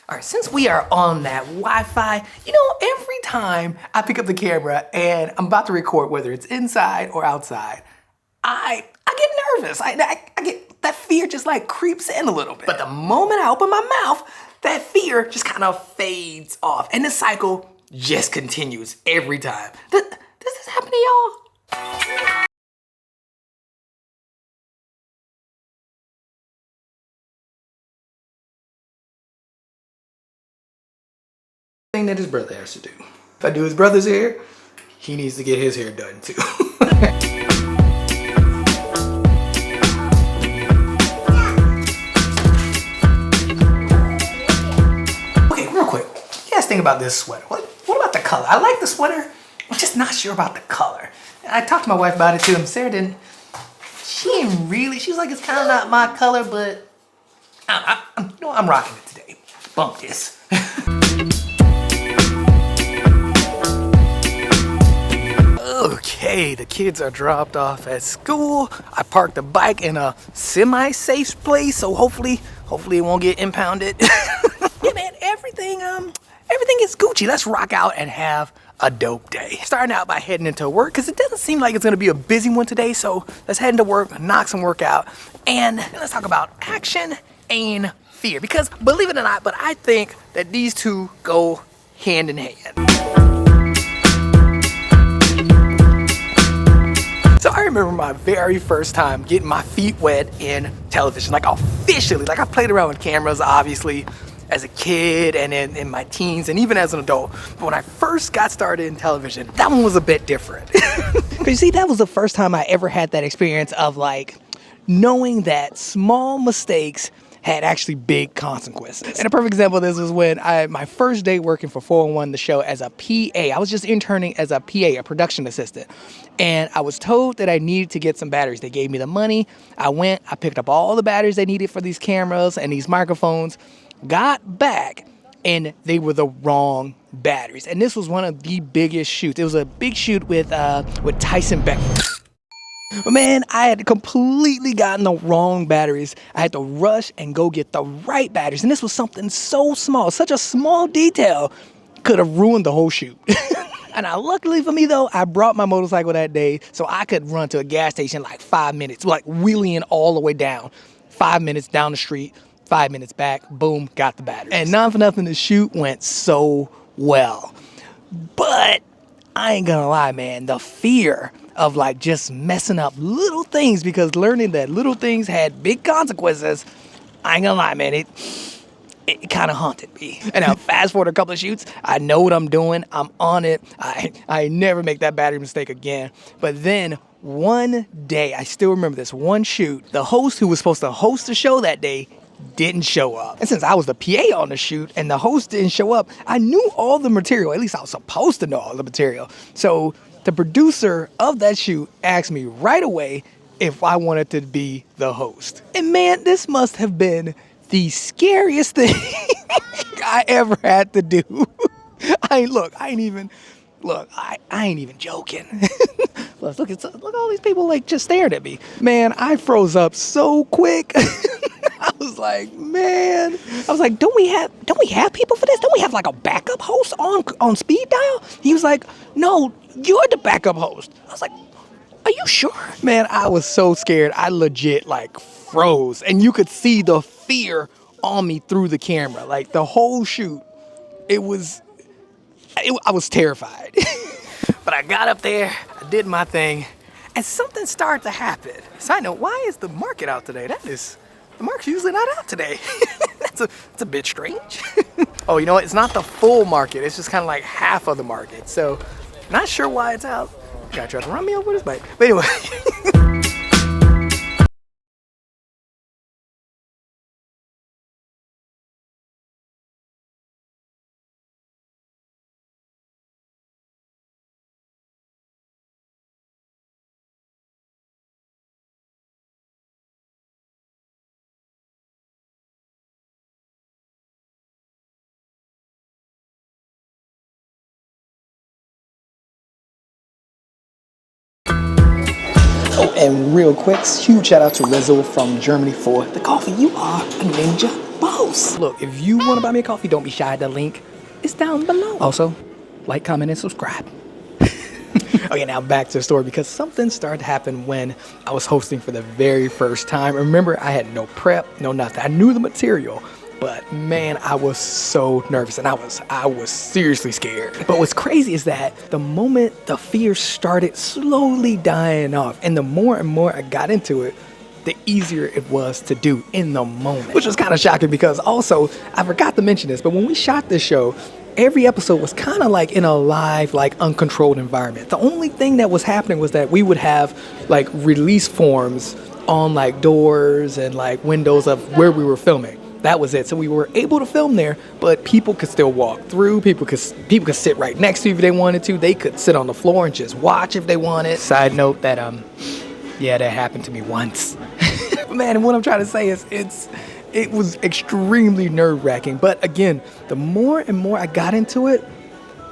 All right, since we are on that Wi-Fi, you know, every time I pick up the camera and I'm about to record, whether it's inside or outside, I get nervous. I get, that fear just like creeps in a little bit. But the moment I open my mouth, that fear just kind of fades off. And this cycle just continues every time. Does this happen to y'all? Thing that his brother has to do. If I do his brother's hair, he needs to get his hair done too. Okay, real quick. You guys think about this sweater. What about the color? I like the sweater. I'm just not sure about the color. And I talked to my wife about it too, and Sarah didn't. She was like, it's kind of not my color, but I'm rocking it today. Bump this. Okay, the kids are dropped off at school. I parked the bike in a semi-safe place, so hopefully it won't get impounded. Yeah, man, everything is Gucci. Let's rock out and have a dope day. Starting out by heading into work, because it doesn't seem like it's gonna be a busy one today, so let's head into work, knock some work out, and let's talk about action and fear. Because believe it or not, but I think that these two go hand in hand. So I remember my very first time getting my feet wet in television, like officially. Like I played around with cameras, obviously, as a kid and in my teens and even as an adult. But when I first got started in television, that one was a bit different. Because you see, that was the first time I ever had that experience of like knowing that small mistakes had actually big consequences. And a perfect example of this was when my first day working for 411 The Show as a PA. I was just interning as a PA, a production assistant. And I was told that I needed to get some batteries. They gave me the money. I went, I picked up all the batteries they needed for these cameras and these microphones, got back, and they were the wrong batteries. And this was one of the biggest shoots. It was a big shoot with Tyson Beckford. But man, I had completely gotten the wrong batteries. I had to rush and go get the right batteries. And this was something so small, such a small detail could have ruined the whole shoot. And luckily for me though, I brought my motorcycle that day so I could run to a gas station like 5 minutes, like wheeling all the way down. 5 minutes down the street, 5 minutes back, boom, got the batteries. And not for nothing, the shoot went so well. But I ain't gonna lie, man, the fear of like just messing up little things, because learning that little things had big consequences, I ain't gonna lie, man, it kind of haunted me. And now fast forward a couple of shoots, I know what I'm doing, I'm on it, I never make that battery mistake again. But then one day, I still remember this one shoot, the host who was supposed to host the show that day didn't show up. And since I was the PA on the shoot and the host didn't show up, I knew all the material. At least I was supposed to know all the material. So the producer of that shoot asked me right away if I wanted to be the host. And man, this must have been the scariest thing I ever had to do. I ain't even joking. Look at all these people like just stared at me. Man, I froze up so quick. I was like, don't we have people for this? Don't we have like a backup host on speed dial? He was like, no, you're the backup host. I was like, are you sure? Man, I was so scared. I legit like froze, and you could see the fear on me through the camera. Like the whole shoot, I was terrified. But I got up there, I did my thing, and something started to happen. Side note, why is the market out today? The market's usually not out today. That's a bit strange. Oh, you know what? It's not the full market. It's just kind of like half of the market. So, not sure why it's out. Guy tried to run me over with his bike. But anyway. Oh, and real quick, huge shout out to Rezo from Germany for the coffee. You are a ninja boss. host. Look, if you want to buy me a coffee, don't be shy. The link is down below. Also, like, comment, and subscribe. Okay, now back to the story, because something started to happen when I was hosting for the very first time. Remember, I had no prep, no nothing. I knew the material, but man, I was so nervous, and I was seriously scared. But what's crazy is that the moment the fear started slowly dying off, and the more and more I got into it, the easier it was to do in the moment. Which was kind of shocking, because also, I forgot to mention this, but when we shot this show, every episode was kind of like in a live, like uncontrolled environment. The only thing that was happening was that we would have like release forms on like doors and like windows of where we were filming. That was it. So we were able to film there, but people could still walk through. People could sit right next to you if they wanted to. They could sit on the floor and just watch if they wanted. Side note that yeah, that happened to me once. Man, and what I'm trying to say is it was extremely nerve-wracking. But again, the more and more I got into it,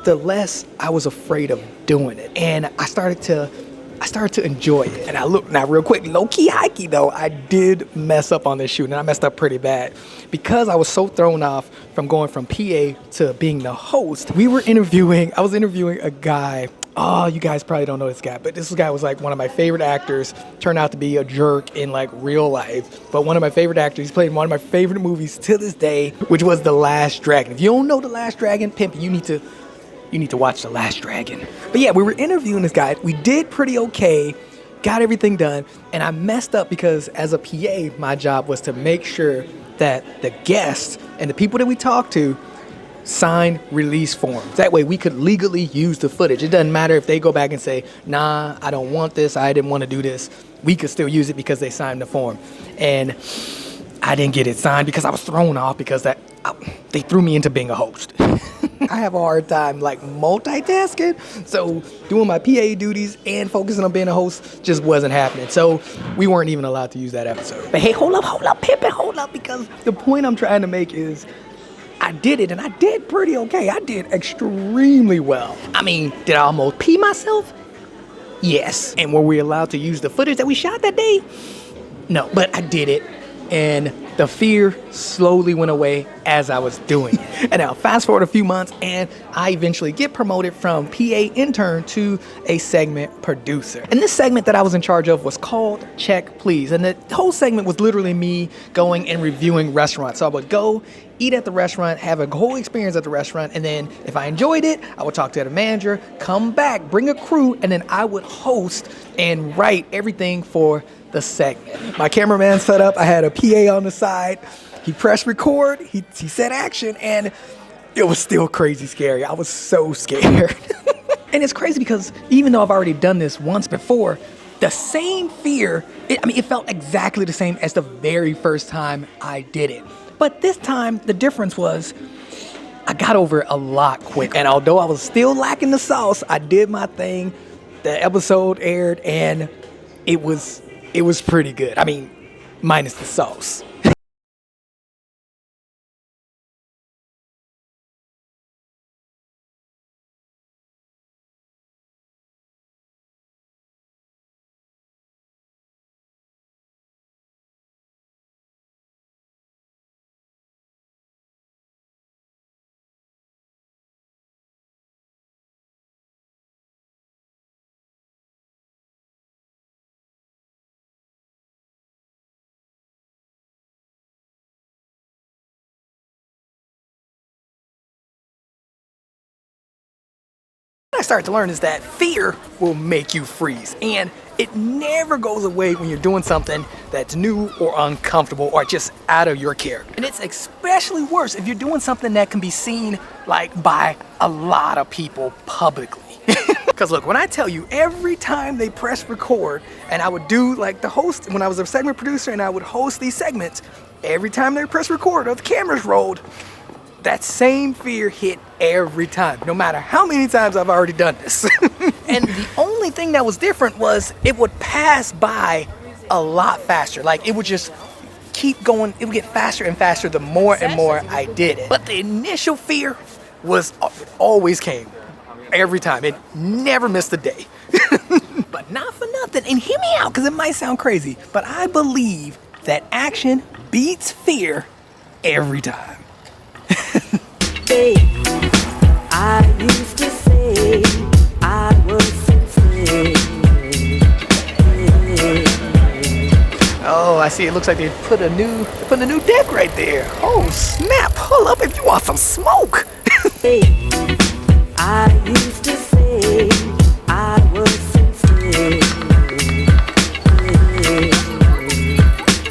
the less I was afraid of doing it. And I started to enjoy it. And I look now real quick, low-key hikey though, I did mess up on this shoot, and I messed up pretty bad. Because I was so thrown off from going from PA to being the host, I was interviewing a guy. Oh, you guys probably don't know this guy, but this guy was like one of my favorite actors, turned out to be a jerk in like real life, but one of my favorite actors. He's played in one of my favorite movies to this day, which was The Last Dragon. If you don't know The Last Dragon, pimp, you need to watch The Last Dragon. But yeah, we were interviewing this guy. We did pretty okay, got everything done, and I messed up because as a PA, my job was to make sure that the guests and the people that we talked to signed release forms. That way we could legally use the footage. It doesn't matter if they go back and say, nah, I don't want this, I didn't want to do this. We could still use it because they signed the form. And I didn't get it signed because I was thrown off because they threw me into being a host. I have a hard time like multitasking, so doing my PA duties and focusing on being a host just wasn't happening. So we weren't even allowed to use that episode. But hey, hold up, pimpin', hold up, because the point I'm trying to make is I did it, and I did pretty okay. I did extremely well. I mean, did I almost pee myself? Yes. And were we allowed to use the footage that we shot that day? No, but I did it, and the fear slowly went away as I was doing it. And now fast forward a few months, and I eventually get promoted from PA intern to a segment producer. And this segment that I was in charge of was called Check Please. And the whole segment was literally me going and reviewing restaurants. So I would go eat at the restaurant, have a whole experience at the restaurant, and then if I enjoyed it, I would talk to the manager, come back, bring a crew, and then I would host and write everything for the segment. My cameraman set up, I had a PA on the side, he pressed record, he said action, and it was still crazy scary. I was so scared. And it's crazy because even though I've already done this once before, the same fear, it felt exactly the same as the very first time I did it. But this time, the difference was I got over it a lot quicker. And although I was still lacking the sauce, I did my thing. The episode aired, and it was pretty good. I mean, minus the sauce. What I started to learn is that fear will make you freeze, and it never goes away when you're doing something that's new or uncomfortable or just out of your character. And it's especially worse if you're doing something that can be seen like by a lot of people publicly. Because look, when I tell you, every time they press record, and I would do like the host, when I was a segment producer and I would host these segments, every time they press record or the cameras rolled, that same fear hit every time, no matter how many times I've already done this. And the only thing that was different was it would pass by a lot faster. Like it would just keep going, it would get faster and faster the more and more I did it. But the initial fear always came, every time. It never missed a day. But not for nothing, and hear me out, because it might sound crazy, but I believe that action beats fear every time. Hey, I used to say I was sincere. Oh, I see. It looks like they put a new deck right there. Oh snap! Hold up, if you want some smoke. Hey, I used to say I was sincere.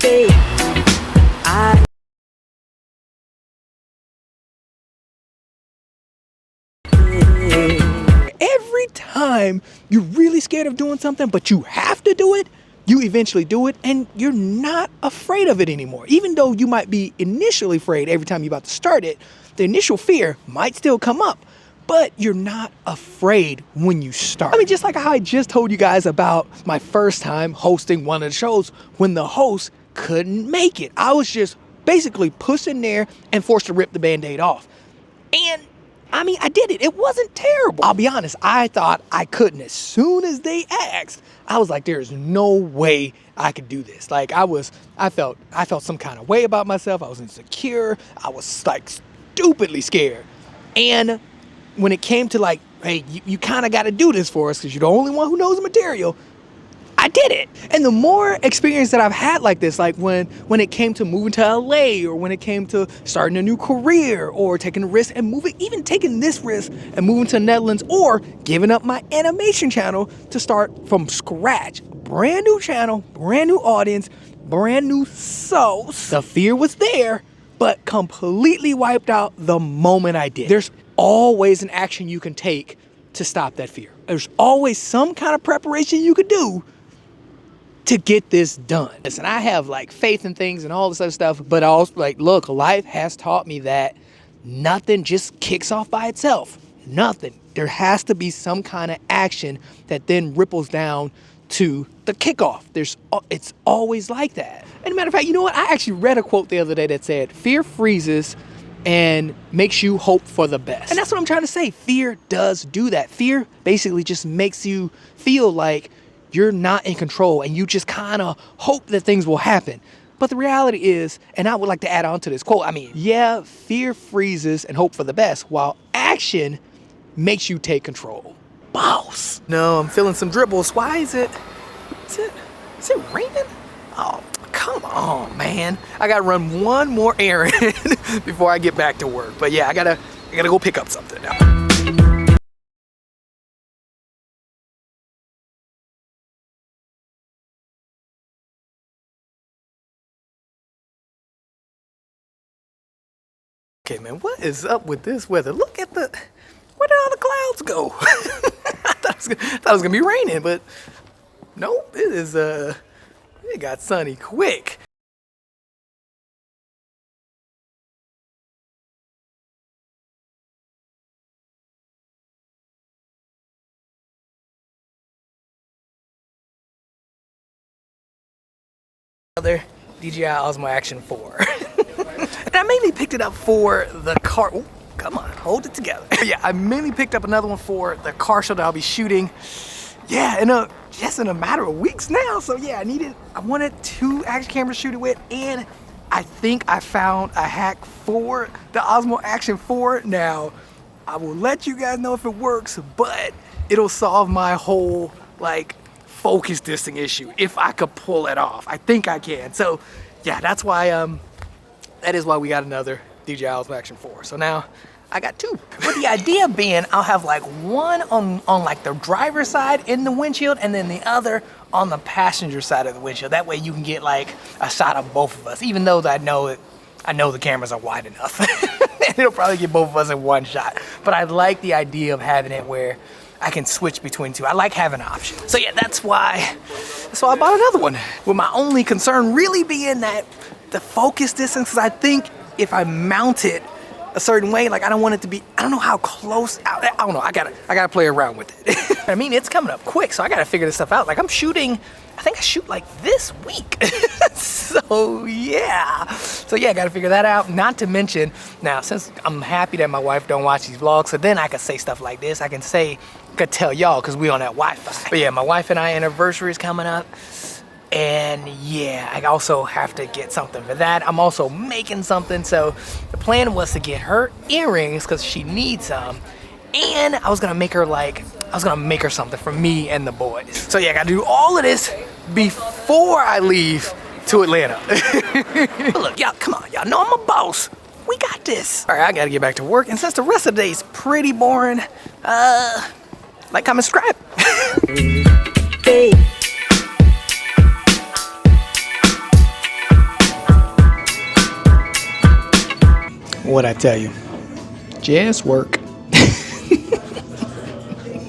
Hey, I Every time you're really scared of doing something, but you have to do it, you eventually do it, and you're not afraid of it anymore. Even though you might be initially afraid every time you're about to start it, the initial fear might still come up, but you're not afraid when you start. I mean, just like how I just told you guys about my first time hosting one of the shows when the host couldn't make it. I was just basically pushed in there and forced to rip the Band-Aid off. And I mean, I did it. It wasn't terrible. I'll be honest, I thought I couldn't. As soon as they asked, I was like, there's no way I could do this. Like I felt some kind of way about myself. I was insecure. I was like stupidly scared. And when it came to like, hey, you kind of got to do this for us because you're the only one who knows the material, I did it. And the more experience that I've had like this, like when it came to moving to LA, or when it came to starting a new career, or taking a risk and even taking this risk and moving to the Netherlands, or giving up my animation channel to start from scratch, brand new channel, brand new audience, brand new source. The fear was there, but completely wiped out the moment I did. There's always an action you can take to stop that fear. There's always some kind of preparation you could do to get this done. Listen, I have like faith in things and all this other stuff, but also like, look, life has taught me that nothing just kicks off by itself. Nothing. There has to be some kind of action that then ripples down to the kickoff. It's always like that. And a matter of fact, you know what? I actually read a quote the other day that said, fear freezes and makes you hope for the best. And that's what I'm trying to say. Fear does do that. Fear basically just makes you feel like you're not in control and you just kind of hope that things will happen. But the reality is, and I would like to add on to this quote, I mean, yeah, fear freezes and hope for the best, while action makes you take control. Boss. No, I'm feeling some dribbles. Why is it raining? Oh, come on, man. I gotta run one more errand before I get back to work. But yeah, I gotta go pick up something now. Okay, man, what is up with this weather? Look at where did all the clouds go? I thought it was gonna be raining, but nope, it got sunny quick. Another DJI Osmo Action 4. And I mainly picked it up for the car. Ooh, come on, hold it together. Yeah, I mainly picked up another one for the car show that I'll be shooting. Yeah, just in a matter of weeks now. So yeah, I wanted 2 action cameras to shoot it with, and I think I found a hack for the Osmo Action 4. Now, I will let you guys know if it works, but it'll solve my whole like focus distance issue if I could pull it off. I think I can. So yeah, that is why we got another DJI Osmo Action 4. So now I got 2. With the idea being, I'll have like one on like the driver's side in the windshield, and then the other on the passenger side of the windshield. That way you can get like a shot of both of us, even though I know the cameras are wide enough. And it'll probably get both of us in one shot. But I like the idea of having it where I can switch between 2. I like having options. So yeah, that's why I bought another one. With my only concern really being that the focus distance, because I think if I mount it a certain way, like I don't want it to be, I don't know how close, I don't know, I gotta play around with it. I mean, it's coming up quick, so I gotta figure this stuff out. Like I think I shoot like this week. So yeah, I gotta figure that out. Not to mention, now since I'm happy that my wife don't watch these vlogs, so then I could say stuff like this. I could tell y'all, because we on that Wi-Fi. But yeah, my wife and I anniversary is coming up. And yeah, I also have to get something for that. I'm also making something. So the plan was to get her earrings because she needs some. And I was gonna make her something for me and the boys. So yeah, I gotta do all of this before I leave to Atlanta. But look, y'all, come on, y'all know I'm a boss. We got this. All right, I gotta get back to work. And since the rest of the day is pretty boring, like, comment, subscribe. Hey. What'd I tell you? Just work.